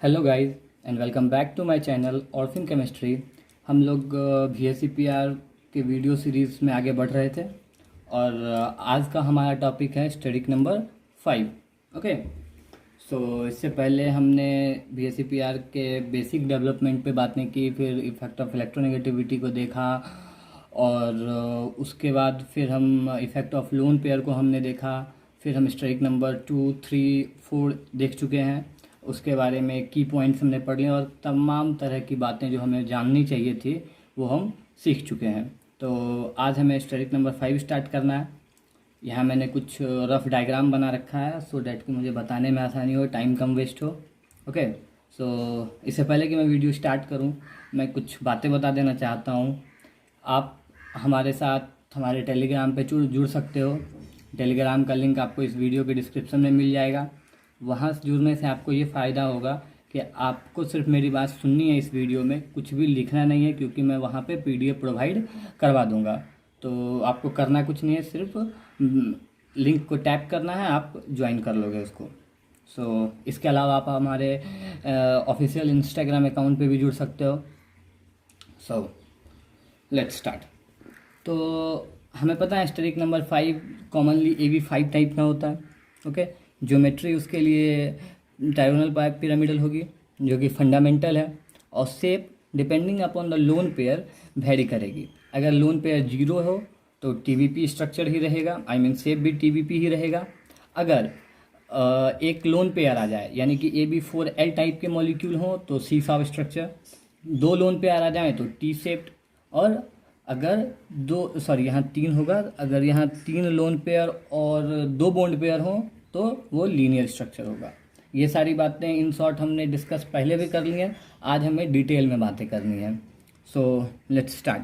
Hello guys and welcome back to my channel ऑर्फिन chemistry. हम लोग VSCPR के वीडियो सीरीज़ में आगे बढ़ रहे थे और आज का हमारा टॉपिक है स्टडिक नंबर 5। ओके, सो इससे पहले हमने VSCPR के बेसिक डेवलपमेंट पे बातें की, फिर इफ़ेक्ट ऑफ इलेक्ट्रोनेगेटिविटी को देखा और उसके बाद फिर हम इफ़ेक्ट ऑफ लोन पेयर को हमने देखा। फिर हम स्ट्राइक नंबर 2, 3, 4 देख चुके हैं। उसके बारे में की पॉइंट्स हमने पढ़ लिए और तमाम तरह की बातें जो हमें जाननी चाहिए थी वो हम सीख चुके हैं। तो आज हमें स्ट्राइक नंबर 5 स्टार्ट करना है। यहाँ मैंने कुछ रफ डायग्राम बना रखा है सो डैट कि मुझे बताने में आसानी हो, टाइम कम वेस्ट हो। ओके, सो इससे पहले कि मैं वीडियो स्टार्ट करूँ मैं कुछ बातें बता देना चाहता हूँ। आप हमारे साथ हमारे टेलीग्राम पे जुड़ सकते हो। टेलीग्राम का लिंक आपको इस वीडियो के डिस्क्रिप्शन में मिल जाएगा। वहाँ से जुड़ने से आपको ये फ़ायदा होगा कि आपको सिर्फ मेरी बात सुननी है, इस वीडियो में कुछ भी लिखना नहीं है क्योंकि मैं वहाँ पे PDF प्रोवाइड करवा दूँगा। तो आपको करना कुछ नहीं है, सिर्फ लिंक को टैप करना है, आप ज्वाइन कर लोगे उसको। सो इसके अलावा आप हमारे ऑफिशियल इंस्टाग्राम अकाउंट पे भी जुड़ सकते हो। So let's start. तो हमें पता है steric number 5 commonly AB5 type का होता है। ओके, ज्योमेट्री उसके लिए डायगोनल पिरामिडल होगी जो कि फंडामेंटल है और shape depending upon the lone pair very करेगी। अगर लोन पेयर 0 हो तो TVP स्ट्रक्चर ही रहेगा, आई मीन शेप भी TVP ही रहेगा। अगर एक लोन पेयर आ जाए यानी कि AB4L टाइप के मॉलिक्यूल हो तो C शार्प स्ट्रक्चर, दो लोन पेयर आ जाए तो T शेप्ड, और अगर यहाँ 3 होगा, अगर यहाँ 3 लोन पेयर और 2 बॉन्ड पेयर हो तो वो लीनियर स्ट्रक्चर होगा। ये सारी बातें इन शॉर्ट हमने डिस्कस पहले भी कर ली हैं, आज हमें डिटेल में बातें करनी है। So let's start.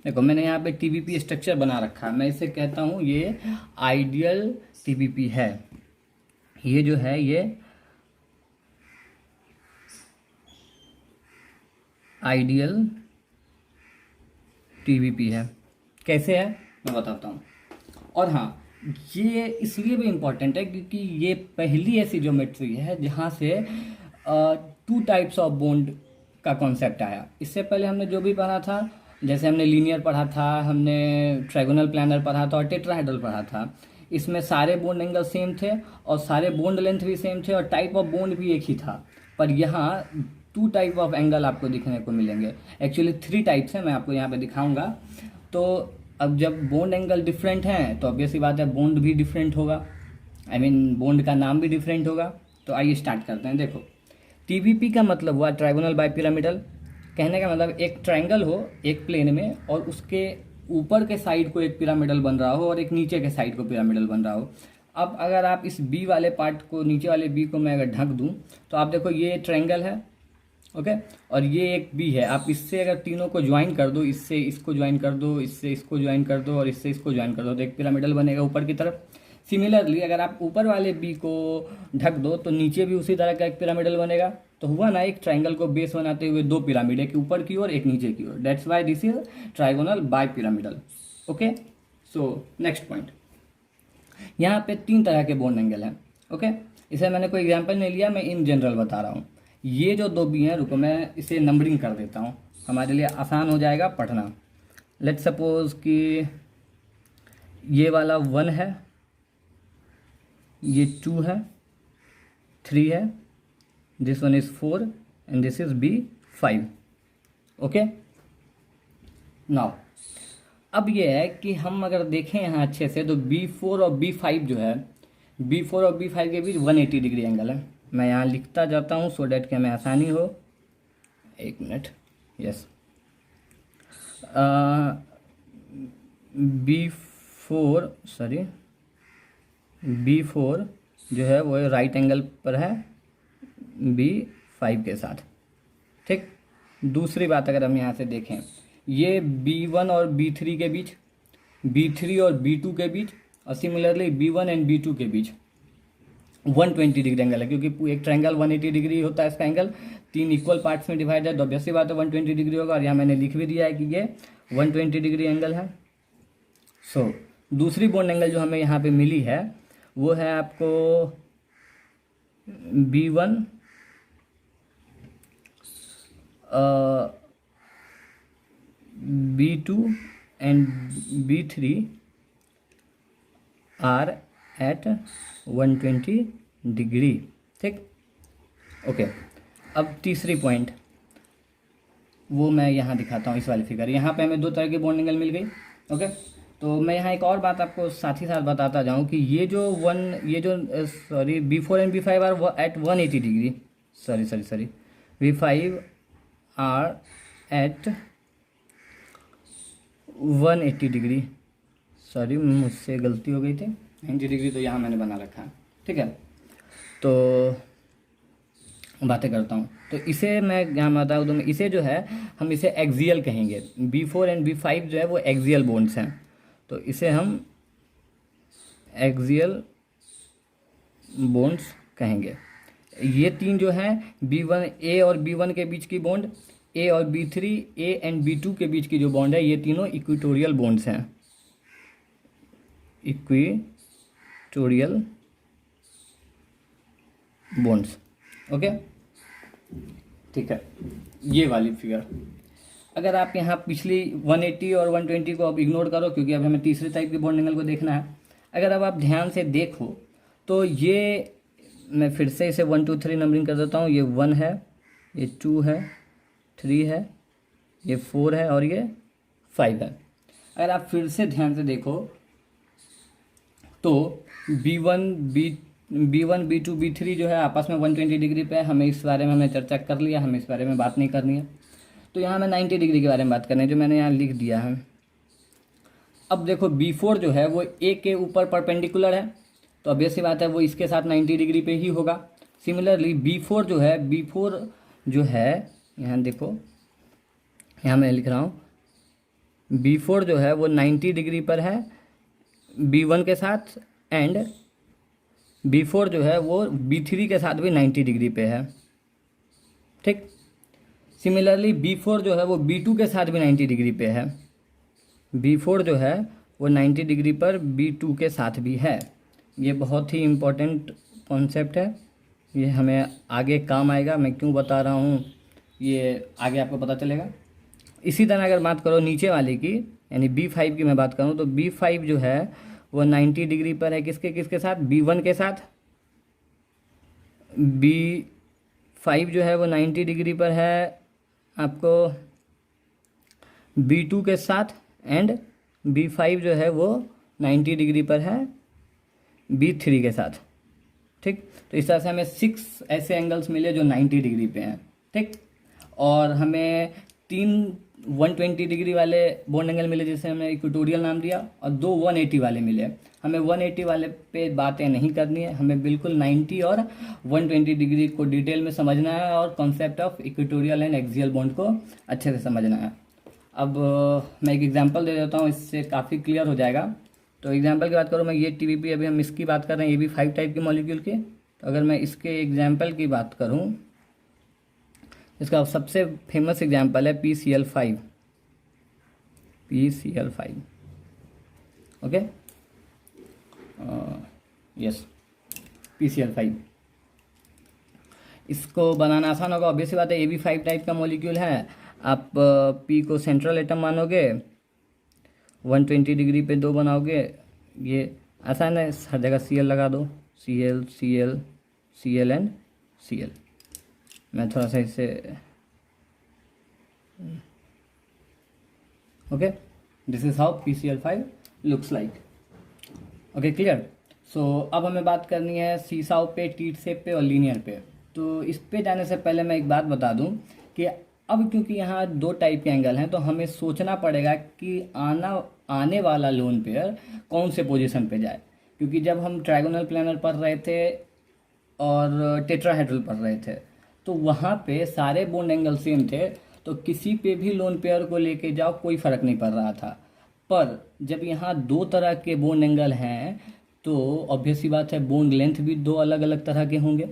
देखो मैंने यहाँ पे TVP स्ट्रक्चर बना रखा है, मैं इसे कहता हूँ ये आइडियल TVP है। ये जो है ये आइडियल TVP है। कैसे है मैं बताता हूँ। और हाँ, ये इसलिए भी इम्पॉर्टेंट है क्योंकि ये पहली ऐसी ज्योमेट्री है जहाँ से 2 टाइप्स ऑफ बॉन्ड का कॉन्सेप्ट आया। इससे पहले हमने जो भी पढ़ा था, जैसे हमने लीनियर पढ़ा था, हमने ट्रायगोनल प्लानर पढ़ा था और टेट्राहेड्रल पढ़ा था, इसमें सारे बॉन्ड एंगल सेम थे और सारे बॉन्ड लेंथ भी सेम थे और टाइप ऑफ बॉन्ड भी एक ही था। पर यहाँ 2 टाइप ऑफ एंगल आपको दिखने को मिलेंगे। एक्चुअली 3 टाइप्स हैं, मैं आपको यहाँ पे दिखाऊंगा। तो अब जब बॉन्ड एंगल डिफरेंट हैं तो ऑब्वियस सी बात है बॉन्ड भी डिफरेंट होगा, आई मीन बॉन्ड का नाम भी डिफरेंट होगा। तो आइए स्टार्ट करते हैं। देखो TVP का मतलब हुआ ट्रायगोनल बाइपिरामिडल। कहने का मतलब एक ट्रायंगल हो एक प्लेन में और उसके ऊपर के साइड को एक पिरामिडल बन रहा हो और एक नीचे के साइड को पिरामिडल बन रहा हो। अब अगर आप इस B वाले पार्ट को, नीचे वाले B को मैं अगर ढक दूं तो आप देखो ये ट्रायंगल है, ओके, और ये एक B है। आप इससे अगर तीनों को ज्वाइन कर दो, इससे इसको ज्वाइन कर दो, इससे इसको ज्वाइन कर दो और इससे इसको ज्वाइन कर दो तो एक पिरामिडल बनेगा ऊपर की तरफ। सिमिलरली अगर आप ऊपर वाले B को ढक दो तो नीचे भी उसी तरह का एक पिरामिडल बनेगा। तो हुआ ना, एक ट्राइंगल को बेस बनाते हुए 2 पिरामिड, एक ऊपर की ओर एक नीचे की ओर। That's why this is trigonal bipyramidal. Okay, so next point, यहाँ पे 3 तरह के बॉन्ड एंगल हैं। ओके, इसे मैंने कोई एग्जाम्पल नहीं लिया, मैं इन जनरल बता रहा हूँ। ये जो 2 B हैं, रुको मैं इसे नंबरिंग कर देता हूँ, हमारे लिए आसान हो जाएगा पढ़ना। लेट्स सपोज कि ये वाला 1 है, ये 2 है, 3 है, this one is 4 and this is B5। Okay, now अब ये है कि हम अगर देखें यहाँ अच्छे से तो B4 और B5 जो है, B4 और B5 के बीच 180 डिग्री एंगल है। मैं यहाँ लिखता जाता हूँ सो डैट कि हमें आसानी हो। एक मिनट, यस, B4 जो है वो राइट एंगल पर है B5 के साथ। ठीक, दूसरी बात अगर हम यहाँ से देखें, ये B1 और B3 के बीच, B3 और B2 के बीच और सिमिलरली B1 एंड B2 के बीच 120 डिग्री एंगल है, क्योंकि एक ट्रायंगल 180 डिग्री होता है इसका एंगल, 3 इक्वल पार्ट्स में डिवाइड है तो ऑब्वियस सी बात है 120 डिग्री होगा। और यहाँ मैंने लिख भी दिया है कि ये 120 डिग्री एंगल है। सो दूसरी बॉन्ड एंगल जो हमें यहाँ पे मिली है वो है आपको B1 B2 and B3 are at 120 degree. ठीक, ओके। अब तीसरी पॉइंट वो मैं यहाँ दिखाता हूँ, इस वाली फिगर। यहाँ पे हमें दो तरह की बॉन्ड एंगल मिल गई। ओके, तो मैं यहाँ एक और बात आपको साथ ही साथ बताता जाऊँ कि ये जो B4 and B5 are at 180 degree, sorry B5 are at 180 degree, sorry मुझसे गलती हो गई थी, 90 डिग्री तो यहाँ मैंने बना रखा है। ठीक है, तो बातें करता हूँ। तो इसे मैं यहाँ बताऊँ तो इसे जो है हम इसे एक्सियल कहेंगे। B4 एंड B5 जो है वो एक्सियल बॉन्ड्स हैं, तो इसे हम एक्सियल बॉन्ड्स कहेंगे। ये तीन जो है B1 A और B1 के बीच की बॉन्ड, A और B3 A एंड B2 के बीच की जो बॉन्ड है, ये तीनों इक्वेटोरियल बॉन्ड्स हैं, इक्वेटोरियल बॉन्ड्स। ओके, ठीक है, ये वाली फिगर। अगर आप यहाँ पिछली 180 और 120 को अब इग्नोर करो, क्योंकि अब हमें तीसरे टाइप के बॉन्ड एंगल को देखना है। अगर अब आप ध्यान से देखो तो ये, मैं फिर से इसे 1 2 3 नंबरिंग कर देता हूँ। ये 1 है, ये 2 है, 3 है, ये 4 है और ये 5 है। अगर आप फिर से ध्यान से देखो तो B1 B2 B3 जो है आपस में 120 डिग्री पे है। हमें इस बारे में हमने चर्चा कर लिया, हमें इस बारे में बात नहीं करनी है। तो यहाँ हमें 90 डिग्री के बारे में बात करनी है, जो मैंने यहाँ लिख दिया है। अब देखो B4 जो है वो A के ऊपर परपेंडिकुलर है, तो अब ऐसी बात है वो इसके साथ 90 डिग्री पे ही होगा। सिमिलरली B4 जो है यहाँ देखो, यहाँ मैं लिख रहा हूँ B4 जो है वो 90 डिग्री पर है B1 के साथ, एंड B4 जो है वो B3 के साथ भी 90 डिग्री पे है। ठीक, सिमिलरली B4 जो है वो B2 के साथ भी 90 डिग्री पे है। B4 जो है वो 90 डिग्री पर B2 के साथ भी है। ये बहुत ही इम्पोर्टेंट कॉन्सेप्ट है, ये हमें आगे काम आएगा। मैं क्यों बता रहा हूँ ये आगे आपको पता चलेगा। इसी तरह अगर बात करो नीचे वाले की, यानी B5 की मैं बात करूँ तो B5 जो है वो 90 डिग्री पर है, किसके साथ? B1 के साथ। B5 जो है वो 90 डिग्री पर है आपको B2 के साथ, एंड B5 जो है वो 90 डिग्री पर है B3 के साथ। ठीक, तो इस तरह से हमें 6 ऐसे एंगल्स मिले जो 90 डिग्री पे हैं। ठीक, और हमें 3 120 डिग्री वाले बॉन्ड एंगल मिले जिसे हमने इक्वेटोरियल नाम दिया, और 2 180 वाले मिले। हमें 180 वाले पे बातें नहीं करनी है, हमें बिल्कुल 90 और 120 डिग्री को डिटेल में समझना है, और concept of equatorial and axial bond को अच्छे से समझना है। अब मैं एक एग्जांपल दे देता हूँ, इससे काफ़ी क्लियर हो जाएगा। तो एग्जांपल की बात करूँ मैं, ये TVP अभी हम इसकी बात कर रहे हैं, ये भी 5 टाइप के मॉलिक्यूल की। तो अगर मैं इसके एग्जाम्पल की बात करूँ, इसका सबसे फेमस एग्जाम्पल है PCl5। Okay, yes, PCl5। इसको बनाना आसान होगा, ऑब्वियस बात है। ये भी 5 टाइप का मॉलिक्यूल है। आप P को सेंट्रल एटम मानोगे, 120 डिग्री पे 2 बनाओगे, ये आसान है, हर जगह Cl लगा दो, Cl Cl Cl and Cl। मैं थोड़ा सा इससे okay, this is how PCl5 looks like. Okay, clear. So अब हमें बात करनी है सीसाव पे, टीट शेप पे और लीनियर पे। तो इस पे जाने से पहले मैं एक बात बता दूं कि अब क्योंकि यहाँ 2 टाइप के एंगल हैं, तो हमें सोचना पड़ेगा कि आने वाला लोन पेयर कौन से पोजीशन पे जाए। क्योंकि जब हम ट्रायगोनल प्लानर पढ़ रहे थे और टेट्राहेड्रल पढ़ रहे थे, तो वहाँ पे सारे बॉन्ड एंगल सेम थे, तो किसी पे भी लोन पेयर को लेके जाओ कोई फ़र्क नहीं पड़ रहा था। पर जब यहाँ 2 तरह के बॉन्ड एंगल हैं, तो ऑब्वियस सी बात है बॉन्ड लेंथ भी 2 अलग अलग तरह के होंगे।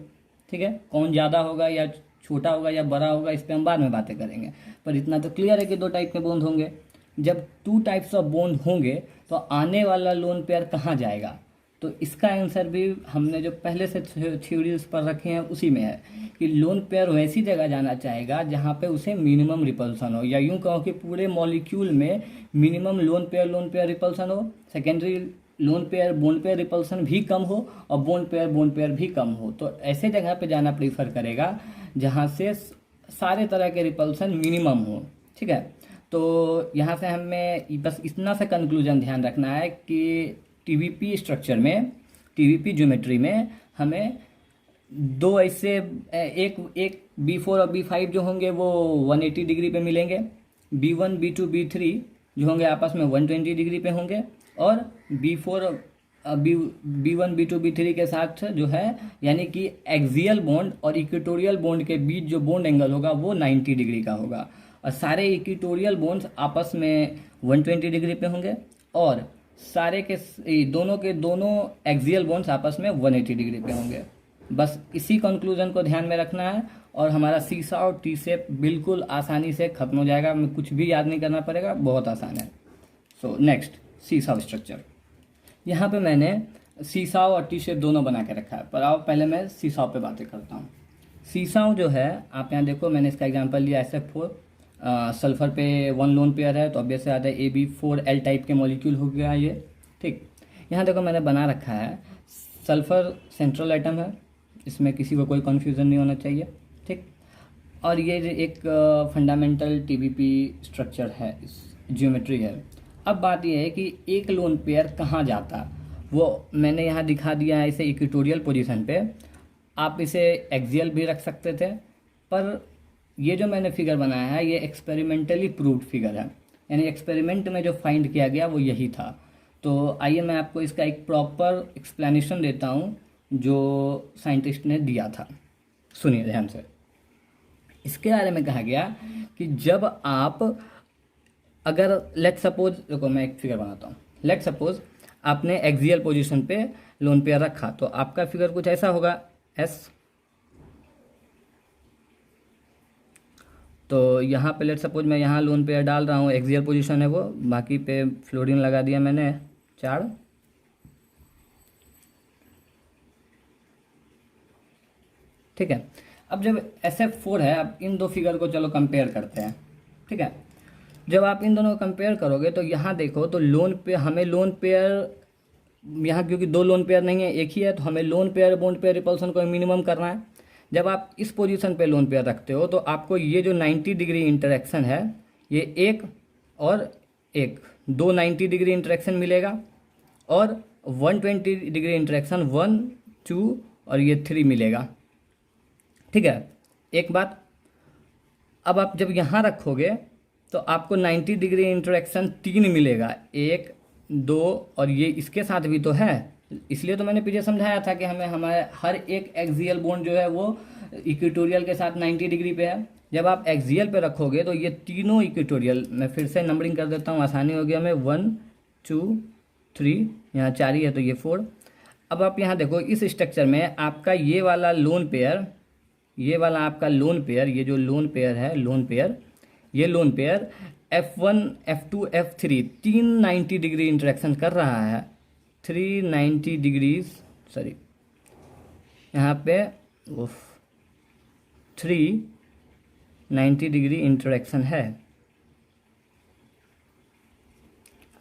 ठीक है, कौन ज़्यादा होगा या छोटा होगा या बड़ा होगा, इस पर हम बाद में बातें करेंगे। पर इतना तो क्लियर है कि 2 टाइप के बॉन्ड होंगे। जब 2 टाइप्स ऑफ बॉन्ड होंगे तो आने वाला लोन पेयर कहाँ जाएगा? तो इसका आंसर भी हमने जो पहले से थ्योरीज पर रखे हैं उसी में है कि लोन पेयर वैसी जगह जाना चाहेगा जहाँ पे उसे मिनिमम रिपल्सन हो, या यूं कहो कि पूरे मॉलिक्यूल में मिनिमम लोन पेयर रिपल्सन हो, secondary lone pair bone pair repulsion भी कम हो और बोन पेयर भी कम हो। तो ऐसे जगह पे जाना प्रीफर करेगा जहाँ से सारे तरह के रिपल्सन मिनिमम हो। ठीक है, तो यहाँ से हमें बस इतना सा कंक्लूजन ध्यान रखना है कि टीवीपी स्ट्रक्चर में, टीवीपी ज्योमेट्री में हमें दो ऐसे एक B4 और B5 जो होंगे वो 180 डिग्री पे मिलेंगे, B1 B2 B3 जो होंगे आपस में 120 डिग्री पे होंगे, और B4 B1 B2 B3 के साथ जो है यानी कि एक्सियल बॉन्ड और इक्वेटोरियल बॉन्ड के बीच जो बॉन्ड एंगल होगा वो 90 डिग्री का होगा, और सारे इक्वेटोरियल बॉन्ड्स आपस में 120 डिग्री पे होंगे, और सारे के दोनों के दोनों एक्सियल बॉन्ड्स आपस में 180 डिग्री पे होंगे। बस इसी कंक्लूजन को ध्यान में रखना है और हमारा सीसा और टी शेप बिल्कुल आसानी से खत्म हो जाएगा, हमें कुछ भी याद नहीं करना पड़ेगा, बहुत आसान है। सो नेक्स्ट सीसा स्ट्रक्चर। यहाँ पे मैंने सीसाव और टी शेप दोनों बना के रखा है, पर आओ पहले मैं सीसाव पे बातें करता हूँ। सीसाव जो है आप यहाँ देखो, मैंने इसका एग्जांपल लिया SF4, सल्फर पे 1 लोन पेयर है तो ऑब्वियस से आता है AB4L टाइप के मॉलिक्यूल हो गया ये। ठीक, यहाँ देखो मैंने बना रखा है, सल्फर सेंट्रल एटम है, इसमें किसी को कोई कन्फ्यूज़न नहीं होना चाहिए। ठीक, और ये एक फंडामेंटल टीवीपी स्ट्रक्चर है, ज्योमेट्री है। अब बात यह है कि एक लोन पेयर कहाँ जाता, वो मैंने यहाँ दिखा दिया है इसे इक्वेटोरियल पोजीशन पे। आप इसे एक्सियल भी रख सकते थे, पर ये जो मैंने फिगर बनाया है ये एक्सपेरिमेंटली प्रूव्ड फिगर है, यानी एक्सपेरिमेंट में जो फाइंड किया गया वो यही था। तो आइए मैं आपको इसका एक प्रॉपर एक्सप्लेनेशन देता हूँ जो साइंटिस्ट ने दिया था, सुनिए ध्यान से। इसके बारे में कहा गया कि जब आप अगर लेट सपोज, देखो मैं एक फिगर बनाता हूँ, लेट सपोज आपने एक्सियल पोजीशन पे लोन पेयर रखा तो आपका फिगर कुछ ऐसा होगा S। तो यहाँ पे लेट सपोज मैं यहाँ लोन पेयर डाल रहा हूँ, एक्सियल पोजीशन है वो, बाकी पे फ्लोरीन लगा दिया मैंने 4। ठीक है, अब जब SF4 है, अब इन दो फिगर को चलो कंपेयर करते हैं। ठीक है, जब आप इन दोनों को कंपेयर करोगे तो यहाँ देखो तो लोन पे हमें लोन पेयर यहाँ क्योंकि 2 लोन पेयर नहीं है एक ही है, तो हमें lone pair bond pair repulsion को मिनिमम करना है। जब आप इस पोजीशन पे लोन पेयर रखते हो तो आपको ये जो 90 डिग्री इंटरेक्शन है ये एक और एक, 2 90 डिग्री इंटरेक्शन मिलेगा, और 120 डिग्री इंटरेक्शन 1 2 और ये 3 मिलेगा। ठीक है, एक बात, अब आप जब यहाँ रखोगे तो आपको 90 डिग्री इंटरेक्शन 3 मिलेगा, 1 2 और ये इसके साथ भी तो है, इसलिए तो मैंने पीछे समझाया था कि हमें हमारे हर एक एक्सियल बॉन्ड जो है वो इक्वेटोरियल के साथ 90 डिग्री पे है। जब आप एक्सियल पे रखोगे तो ये तीनों इक्वेटोरियल, मैं फिर से नंबरिंग कर देता हूँ आसानी हो गया, मैं 1 2 3, यहाँ 4 ही है तो ये 4। अब आप यहाँ देखो इस स्ट्रक्चर में आपका ये वाला लोन पेयर, ये वाला आपका लोन पेयर, ये जो लोन पेयर है लोन पेयर, ये lone pair F1 F2 F3 तीन 90 डिग्री इंटरेक्शन कर रहा है, 390 डिग्रीज, सॉरी यहाँ पे 390 डिग्री इंटरेक्शन है।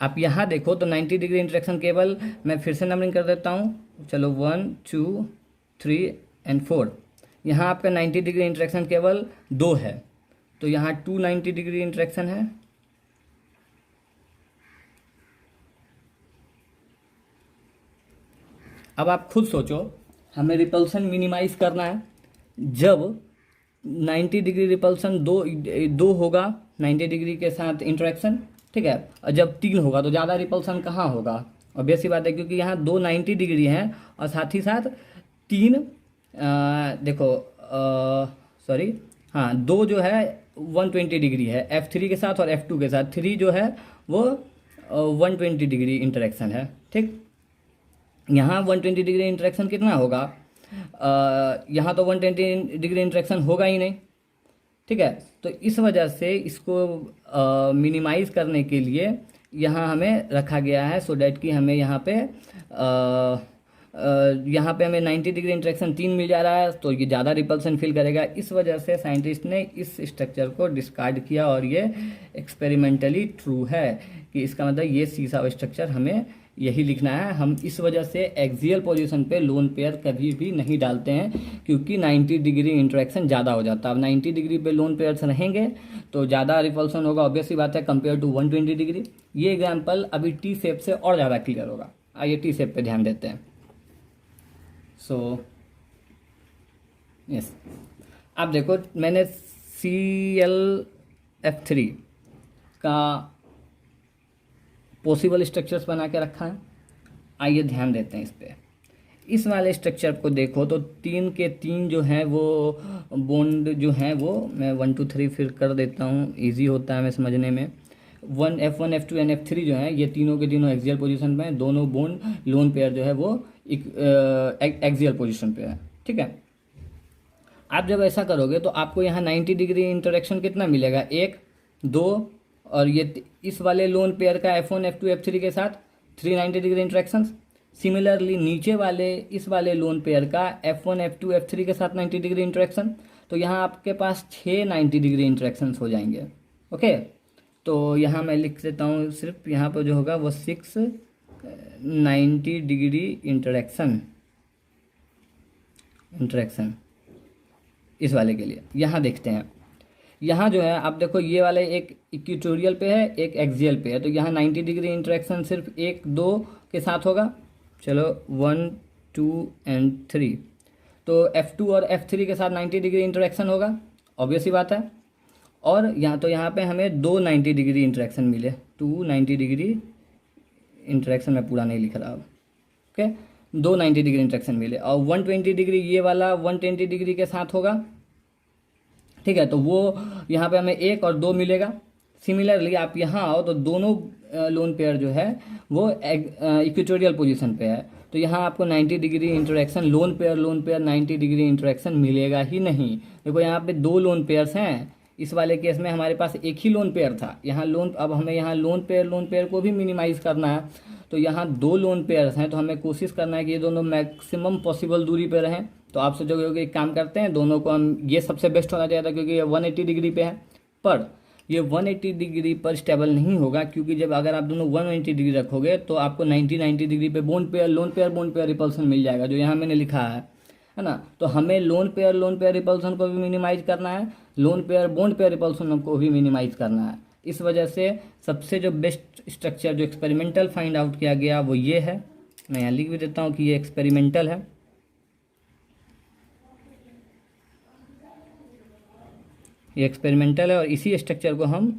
आप यहाँ देखो तो 90 डिग्री इंटरेक्शन केवल, मैं फिर से नंबरिंग कर देता हूँ, चलो 1 2 3 एंड 4, यहाँ आपका 90 डिग्री इंटरेक्शन केवल 2 है, तो यहाँ 290 डिग्री इंटरेक्शन है। अब आप खुद सोचो, हमें रिपल्सन मिनिमाइज करना है, जब 90 डिग्री रिपल्सन दो होगा 90 डिग्री के साथ इंटरेक्शन, ठीक है, और जब 3 होगा तो ज़्यादा रिपल्सन कहाँ होगा, ऑब्वियस सी बात है, क्योंकि यहाँ 2 90 डिग्री हैं और साथ ही साथ 3 देखो सॉरी हाँ 2 जो है 120 डिग्री है F3 के साथ, और F2 के साथ 3 जो है वो 120 डिग्री इंटरेक्शन है। ठीक, यहाँ 120 डिग्री इंटरेक्शन कितना होगा, यहाँ तो 120 डिग्री इंटरेक्शन होगा ही नहीं। ठीक है, तो इस वजह से इसको मिनिमाइज करने के लिए यहाँ हमें रखा गया है सो डैट कि हमें यहाँ पे हमें 90 डिग्री इंटरेक्शन 3 मिल जा रहा है, तो ये ज़्यादा रिपल्सन फील करेगा। इस वजह से साइंटिस्ट ने इस स्ट्रक्चर को डिस्कार्ड किया और ये एक्सपेरिमेंटली ट्रू है कि इसका मतलब ये सीसा स्ट्रक्चर हमें यही लिखना है। हम इस वजह से एक्सियल पोजीशन पे लोन पेयर कभी भी नहीं डालते हैं क्योंकि 90 डिग्री इंटरेक्शन ज़्यादा हो जाता है। अब 90 डिग्री पे लोन पेयर्स रहेंगे तो ज़्यादा रिपल्सन होगा, ऑब्वियसली बात है, कंपेयर टू 120 डिग्री। ये एग्जाम्पल अभी टी शेप से और ज़्यादा क्लियर होगा। आइए टी शेप पे ध्यान देते हैं। सो यस, आप देखो मैंने ClF3 का पॉसिबल स्ट्रक्चर्स बना के रखा है। आइए ध्यान देते हैं इस पे। इस वाले स्ट्रक्चर को देखो तो 3 के 3 जो हैं वो बॉन्ड जो हैं वो मैं 1 2 3 फिर कर देता हूँ, इजी होता है हमें समझने में। F1 F2 एंड F3 जो है ये तीनों के तीनों एक्सियल पोजीशन पे हैं। दोनों बॉन्ड लोन पेयर जो है वो एक्सियल पोजीशन पे है, ठीक है। आप जब ऐसा करोगे तो आपको यहाँ 90 डिग्री इंटरेक्शन कितना मिलेगा, 1 2, और ये इस वाले लोन पेयर का F1 F2 F3 के साथ 390 डिग्री इंटरेक्शन। सिमिलरली नीचे वाले इस वाले लोन पेयर का F1 F2 F3 के साथ 90 डिग्री इंटरेक्शन, तो यहाँ आपके पास 6 90 डिग्री इंटरेक्शन हो जाएंगे। ओके, तो यहाँ मैं लिख देता हूँ, सिर्फ यहाँ पर जो होगा वो 6 90 डिग्री इंटरेक्शन इस वाले के लिए। यहाँ देखते हैं, यहाँ जो है आप देखो ये वाले एक इक्वेटोरियल पे है, एक एक्सियल पे है, तो यहाँ 90 डिग्री इंटरेक्शन सिर्फ 1 2 के साथ होगा। चलो 1 2 एंड 3, तो F2 और F3 के साथ 90 डिग्री इंटरेक्शन होगा, ऑब्वियस ही बात है। और यहाँ पे हमें 2 90 डिग्री इंटरेक्शन मिले, 2 90 डिग्री इंटरेक्शन मैं पूरा नहीं लिख रहा अब, ओके। 2 90 डिग्री इंटरेक्शन मिले और 120 डिग्री ये वाला 120 डिग्री के साथ होगा, ठीक है। तो वो यहाँ पे हमें 1 और 2 मिलेगा। सिमिलरली आप यहाँ आओ तो दोनों लोन पेयर जो है वो इक्वेटोरियल पोजीशन पे है, तो यहाँ आपको 90 degree interaction lone pair 90 degree interaction मिलेगा ही नहीं। देखो यहाँ पे 2 लोन पेयर्स हैं, इस वाले केस में हमारे पास एक ही लोन पेयर था। यहाँ अब हमें यहाँ लोन पेयर को भी मिनिमाइज करना है, तो यहाँ 2 लोन पेयर्स हैं, तो हमें कोशिश करना है कि ये दोनों मैक्सिमम पॉसिबल दूरी पे रहें। तो आप सोचोगे एक काम करते हैं, दोनों को हम, ये सबसे बेस्ट होना चाहिए था क्योंकि ये 180 डिग्री पे है, पर ये 180 डिग्री पर स्टेबल नहीं होगा क्योंकि जब अगर आप दोनों 180 डिग्री रखोगे तो आपको 90 डिग्री पे लोन पेयर रिपल्सन मिल जाएगा, जो यहाँ मैंने लिखा है ना। तो हमें लोन पेयर रिपल्सन को भी मिनिमाइज करना है, बॉन्ड पेयर रिपल्सन को भी मिनिमाइज करना है। इस वजह से सबसे जो बेस्ट स्ट्रक्चर जो एक्सपेरिमेंटल फाइंड आउट किया गया वो ये है। मैं यहाँ लिख भी देता हूँ कि ये एक्सपेरिमेंटल है, ये एक्सपेरिमेंटल है और इसी स्ट्रक्चर को हम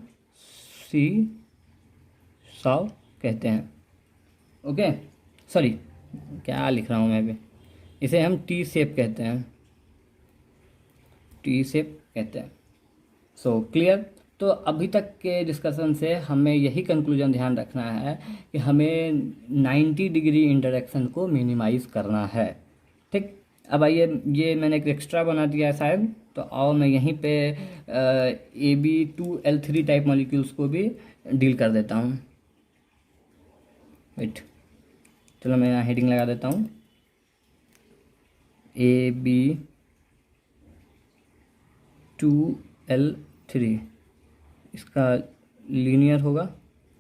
सीसॉ कहते हैं। ओके, सॉरी क्या लिख रहा हूँ मैं अभी, इसे हम टी शेप कहते हैं, सो क्लियर। तो अभी तक के डिस्कशन से हमें यही कंक्लूजन ध्यान रखना है कि हमें 90 डिग्री इंटरेक्शन को मिनिमाइज करना है, ठीक। अब आइए, ये मैंने एक एक्स्ट्रा बना दिया है शायद, तो आओ मैं यहीं पे AB2L3 टाइप मॉलिक्यूल्स को भी डील कर देता हूँ। वेट, चलो मैं यहाँ हेडिंग लगा देता हूँ, AB2L3, इसका लीनियर होगा।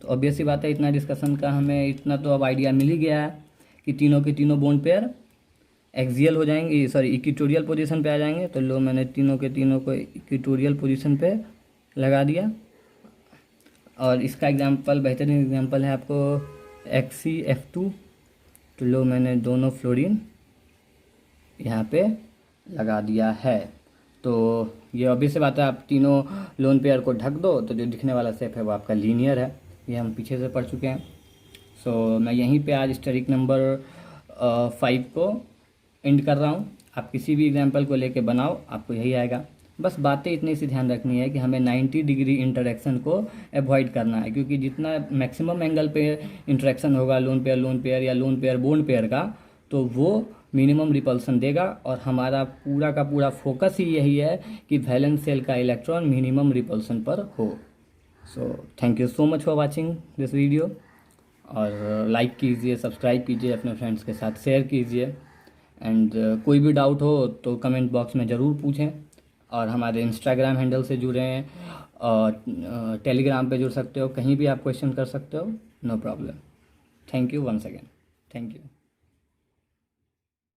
तो ऑब्वियस ही बात है, इतना डिस्कशन का हमें इतना तो अब आइडिया मिल ही गया है कि तीनों के तीनों बॉन्ड पेयर एक्सियल हो जाएंगे, सॉरी इक्वेटोरियल पोजीशन पे आ जाएंगे। तो लो मैंने तीनों के तीनों को इक्वेटोरियल पोजीशन पे लगा दिया। और इसका एग्जांपल, बेहतरीन एग्जांपल है आपको XCF2। तो लो मैंने दोनों फ्लोरीन यहाँ पे लगा दिया है। तो ये ऑब्वियस सी बात है, आप तीनों लोन पेयर को ढक दो तो जो दिखने वाला शेप है वो आपका लीनियर है, ये हम पीछे से पढ़ चुके हैं। सो मैं यहीं पे आज स्टडी नंबर 5 को एंड कर रहा हूँ। आप किसी भी एग्जाम्पल को लेके बनाओ, आपको यही आएगा। बस बातें इतनी सी ध्यान रखनी है कि हमें 90 डिग्री इंटरेक्शन को अवॉइड करना है, क्योंकि जितना मैक्सिमम एंगल पे इंटरेक्शन होगा लोन पेयर या लोन पेयर बॉन्ड पेयर का, तो वो मिनिमम रिपल्सन देगा। और हमारा पूरा का पूरा फोकस ही यही है कि वैलेंस शेल का इलेक्ट्रॉन मिनिमम रिपल्सन पर हो। So thank you so much for watching this video. और लाइक कीजिए, सब्सक्राइब कीजिए, अपने फ्रेंड्स के साथ शेयर कीजिए। एंड कोई भी डाउट हो तो कमेंट बॉक्स में ज़रूर पूछें। और हमारे इंस्टाग्राम हैंडल से जुड़े हैं और टेलीग्राम पे जुड़ सकते हो, कहीं भी आप क्वेश्चन कर सकते हो, no problem. Thank you once again, thank you.